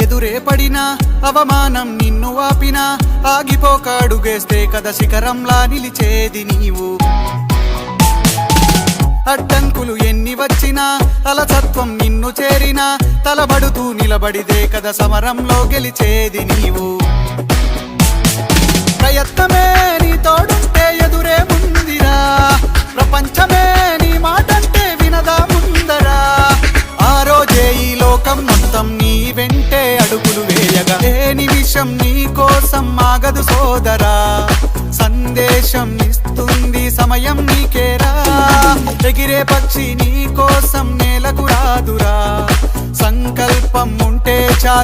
ఎదురే పడినా అవమానం నిన్ను ఆపినా ఆగిపోక అడుగేస్తే కదా శిఖరంలా నిలిచేది నీవు. అడ్డంకులు ఎన్ని వచ్చినా అలసత్వం నిన్ను చేరినా తలబడుతూ నిలబడిదే కదా సమరంలో గెలిచేది నీవు. ప్రయత్నమే నీ తోడుంటే ఎదురే ముందిరా, ప్రపంచమే నీ మాటంటే వినదా ముందరా. ఆ రోజే ఈ లోకం మొత్తం నీ వెంటే అడుగులు వేయగా ఏ నిమిషం నీ కోసం ఆగదు సోదరా. సందేశం ఇస్తుంది సమయం నీకేరా, ఎగిరే పక్షి నీ కోసం నేలకు రాదురా. సంకల్పం ఉంటే చాలు.